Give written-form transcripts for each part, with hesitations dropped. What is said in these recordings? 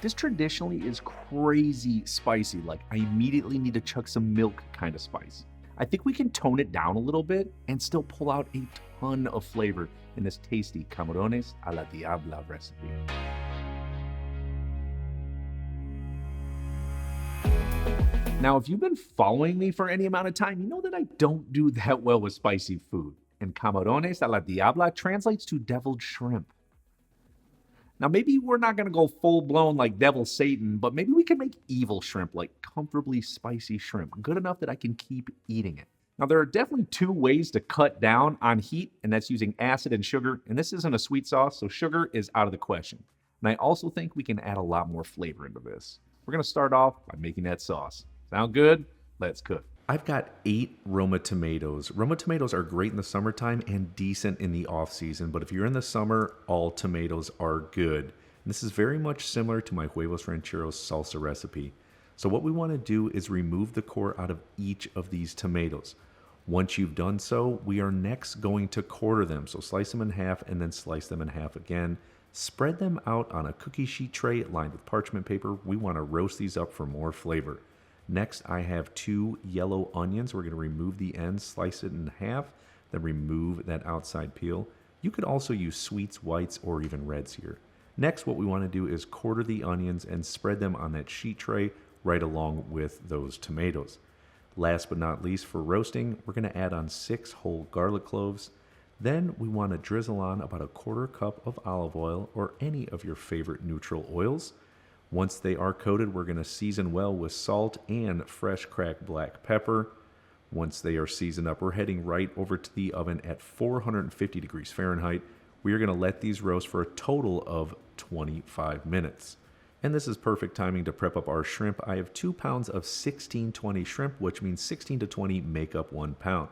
This traditionally is crazy spicy, like I immediately need to chug some milk kind of spice. I think we can tone it down a little bit and still pull out a ton of flavor in this tasty Camarones a la Diabla recipe. Now, if you've been following me for any amount of time, you know that I don't do that well with spicy food. And Camarones a la Diabla translates to deviled shrimp. Now, maybe we're not going to go full blown like Devil Satan, but maybe we can make evil shrimp, like comfortably spicy shrimp, good enough that I can keep eating it. Now, there are definitely two ways to cut down on heat, and that's using acid and sugar. And this isn't a sweet sauce, so sugar is out of the question. And I also think we can add a lot more flavor into this. We're going to start off by making that sauce. Sound good? Let's cook. I've got 8 Roma tomatoes. Roma tomatoes are great in the summertime and decent in the off season, but if you're in the summer, all tomatoes are good. And this is very much similar to my huevos rancheros salsa recipe. So what we want to do is remove the core out of each of these tomatoes. Once you've done so, we are next going to quarter them. So slice them in half and then slice them in half again. Spread them out on a cookie sheet tray lined with parchment paper. We want to roast these up for more flavor. Next, I have 2 yellow onions. We're going to remove the ends, slice it in half, then remove that outside peel. You could also use sweets, whites, or even reds here. Next, what we want to do is quarter the onions and spread them on that sheet tray right along with those tomatoes. Last but not least, for roasting, we're going to add on 6 whole garlic cloves. Then we want to drizzle on about a 1/4 cup of olive oil or any of your favorite neutral oils. Once they are coated, we're going to season well with salt and fresh cracked black pepper. Once they are seasoned up, we're heading right over to the oven at 450 degrees Fahrenheit. We are going to let these roast for a total of 25 minutes. And this is perfect timing to prep up our shrimp. I have 2 pounds of 1620 shrimp, which means 16 to 20 make up 1 pound.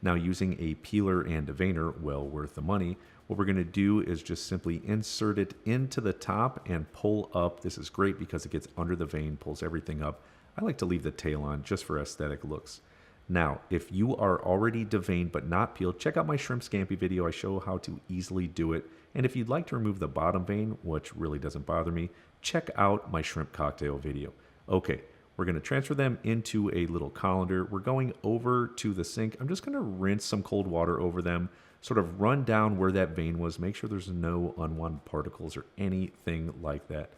Now, using a peeler and a veiner, well worth the money, what we're going to do is just simply insert it into the top and pull up. This is great because it gets under the vein, pulls everything up. I like to leave the tail on just for aesthetic looks. Now, if you are already deveined but not peeled, check out my shrimp scampi video. I show how to easily do it. And if you'd like to remove the bottom vein, which really doesn't bother me, check out my shrimp cocktail video. Okay, we're going to transfer them into a little colander. We're going over to the sink. I'm just going to rinse some cold water over them, sort of run down where that vein was, make sure there's no unwanted particles or anything like that.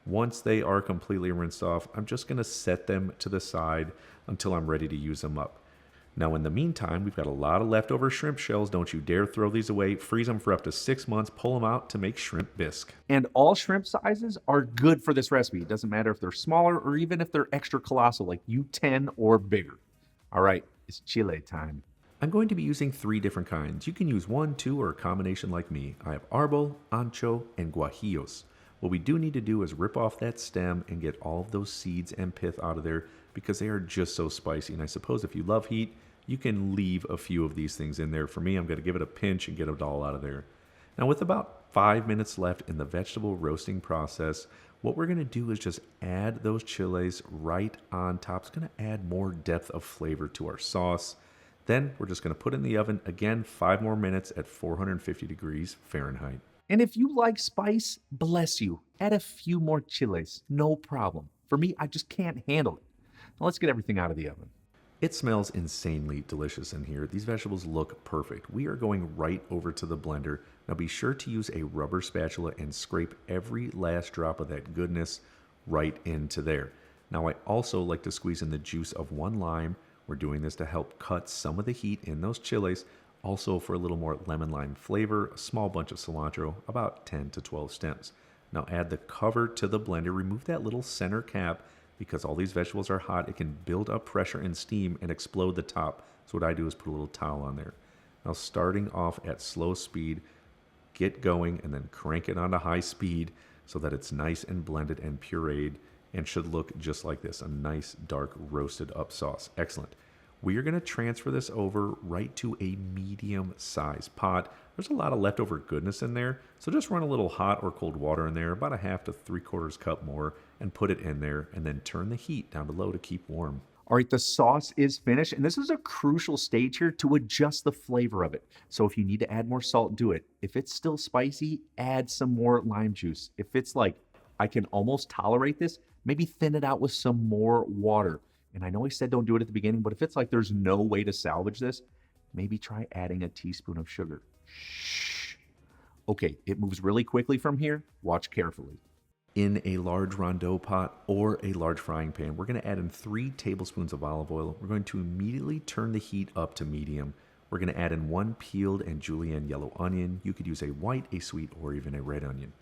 Once they are completely rinsed off, I'm just going to set them to the side until I'm ready to use them up. Now, in the meantime, we've got a lot of leftover shrimp shells. Don't you dare throw these away. Freeze them for up to 6 months. Pull them out to make shrimp bisque. And all shrimp sizes are good for this recipe. It doesn't matter if they're smaller or even if they're extra colossal, like U10 or bigger. All right, it's chile time. I'm going to be using 3 different kinds. You can use 1, 2, or a combination like me. I have arbol, ancho, and guajillos. What we do need to do is rip off that stem and get all of those seeds and pith out of there because they are just so spicy. And I suppose if you love heat, you can leave a few of these things in there. For me, I'm going to give it a pinch and get it all out of there. Now, with about 5 minutes left in the vegetable roasting process, what we're going to do is just add those chiles right on top. It's going to add more depth of flavor to our sauce. Then we're just going to put it in the oven, again, 5 more minutes at 450 degrees Fahrenheit. And if you like spice, bless you. Add a few more chiles, no problem. For me, I just can't handle it. Now let's get everything out of the oven. It smells insanely delicious in here. These vegetables look perfect. We are going right over to the blender. Now be sure to use a rubber spatula and scrape every last drop of that goodness right into there. Now I also like to squeeze in the juice of 1 lime. We're doing this to help cut some of the heat in those chiles. Also for a little more lemon lime flavor, a small bunch of cilantro, about 10 to 12 stems. Now add the cover to the blender. Remove that little center cap. Because all these vegetables are hot, it can build up pressure and steam and explode the top. So what I do is put a little towel on there. Now starting off at slow speed, get going and then crank it onto high speed so that it's nice and blended and pureed and should look just like this, a nice dark roasted up sauce. Excellent. We are going to transfer this over right to a medium size pot. There's a lot of leftover goodness in there, so just run a little hot or cold water in there, about a 1/2 to 3/4 cup more, and put it in there, and then turn the heat down to low to keep warm. All right, the sauce is finished, and this is a crucial stage here to adjust the flavor of it. So if you need to add more salt, do it. If it's still spicy, add some more lime juice. If it's like I can almost tolerate this. Maybe thin it out with some more water. And I know I said don't do it at the beginning, but if it's like there's no way to salvage this, maybe try adding a teaspoon of sugar. Shh. Okay, it moves really quickly from here. Watch carefully. In a large rondeau pot or a large frying pan, we're going to add in 3 tablespoons of olive oil. We're going to immediately turn the heat up to medium. We're going to add in 1 peeled and julienne yellow onion. You could use a white, a sweet, or even a red onion.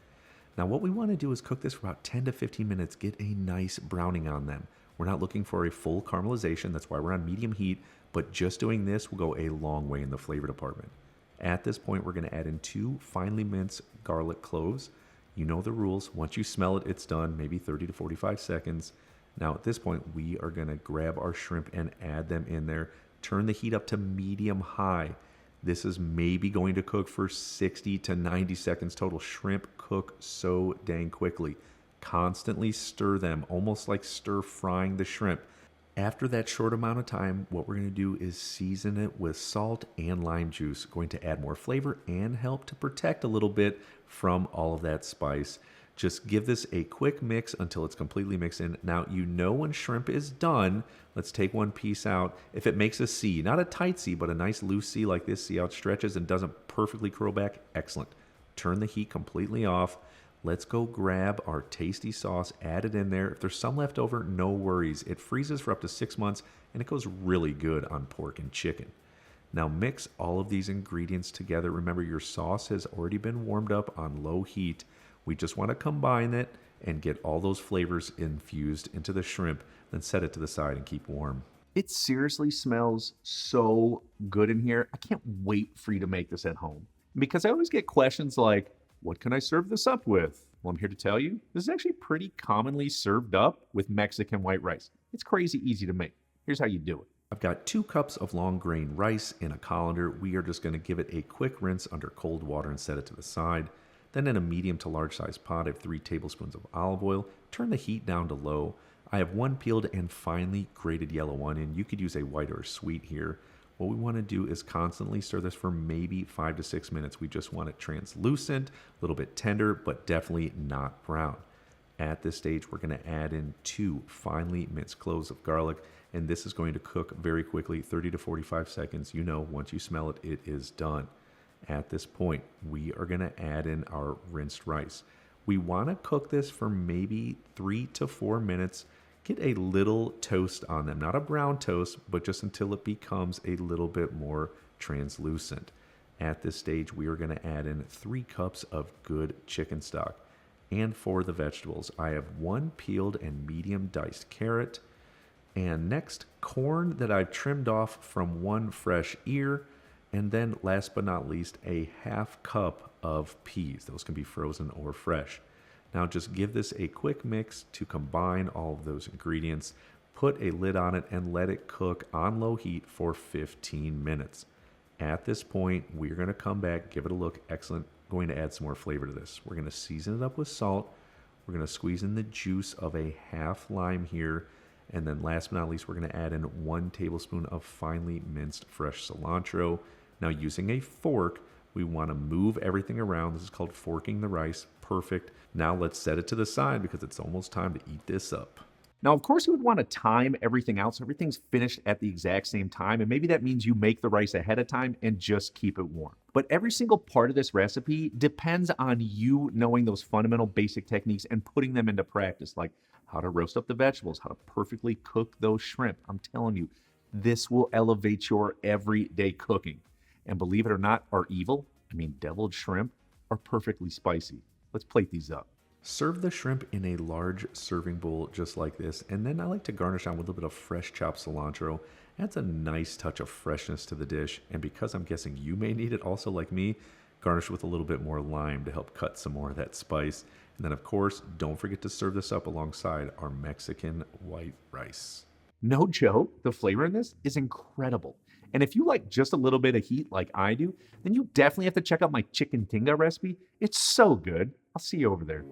Now what we want to do is cook this for about 10 to 15 minutes, get a nice browning on them. We're not looking for a full caramelization, that's why we're on medium heat, but just doing this will go a long way in the flavor department. At this point, we're going to add in 2 finely minced garlic cloves. You know the rules. Once you smell it, it's done, maybe 30 to 45 seconds. Now at this point, we are going to grab our shrimp and add them in there. Turn the heat up to medium high. This is maybe going to cook for 60 to 90 seconds total. Shrimp cook so dang quickly. Constantly stir them, almost like stir frying the shrimp. After that short amount of time, what we're going to do is season it with salt and lime juice, going to add more flavor and help to protect a little bit from all of that spice. Just give this a quick mix until it's completely mixed in. Now, you know when shrimp is done. Let's take one piece out. If it makes a C, not a tight C, but a nice loose C like this, see how it stretches and doesn't perfectly curl back? Excellent. Turn the heat completely off. Let's go grab our tasty sauce, add it in there. If there's some left over, no worries. It freezes for up to 6 months, and it goes really good on pork and chicken. Now mix all of these ingredients together. Remember, your sauce has already been warmed up on low heat. We just want to combine it and get all those flavors infused into the shrimp, then set it to the side and keep warm. It seriously smells so good in here. I can't wait for you to make this at home. Because I always get questions like, what can I serve this up with? Well, I'm here to tell you, this is actually pretty commonly served up with Mexican white rice. It's crazy easy to make. Here's how you do it. I've got 2 cups of long grain rice in a colander. We are just going to give it a quick rinse under cold water and set it to the side. Then in a medium to large size pot, I have 3 tablespoons of olive oil. Turn the heat down to low. I have 1 peeled and finely grated yellow onion. You could use a white or a sweet here. What we want to do is constantly stir this for maybe 5 to 6 minutes. We just want it translucent, a little bit tender, but definitely not brown. At this stage, we're going to add in 2 finely minced cloves of garlic, and this is going to cook very quickly, 30 to 45 seconds. You know, once you smell it, it is done. At this point, we are going to add in our rinsed rice. We want to cook this for maybe 3 to 4 minutes. Get a little toast on them, not a brown toast, but just until it becomes a little bit more translucent. At this stage, we are going to add in 3 cups of good chicken stock. And for the vegetables, I have 1 peeled and medium diced carrot. And next, corn that I've trimmed off from 1 fresh ear. And then last but not least, a half cup of peas. Those can be frozen or fresh. Now just give this a quick mix to combine all of those ingredients. Put a lid on it and let it cook on low heat for 15 minutes. At this point, we're going to come back, give it a look. Excellent. Going to add some more flavor to this. We're going to season it up with salt. We're going to squeeze in the juice of a half lime here. And then last but not least, we're going to add in 1 tablespoon of finely minced fresh cilantro. Now using a fork, we want to move everything around. This is called forking the rice. Perfect. Now let's set it to the side because it's almost time to eat this up. Now, of course, you would want to time everything out so everything's finished at the exact same time. And maybe that means you make the rice ahead of time and just keep it warm. But every single part of this recipe depends on you knowing those fundamental basic techniques and putting them into practice, like how to roast up the vegetables, how to perfectly cook those shrimp. I'm telling you, this will elevate your everyday cooking. And believe it or not, our deviled shrimp, are perfectly spicy. Let's plate these up. Serve the shrimp in a large serving bowl just like this, and then I like to garnish on with a little bit of fresh chopped cilantro. Adds a nice touch of freshness to the dish, and because I'm guessing you may need it also like me, garnish with a little bit more lime to help cut some more of that spice. And then of course, don't forget to serve this up alongside our Mexican white rice. No joke, the flavor in this is incredible. And if you like just a little bit of heat like I do, then you definitely have to check out my chicken tinga recipe. It's so good. I'll see you over there.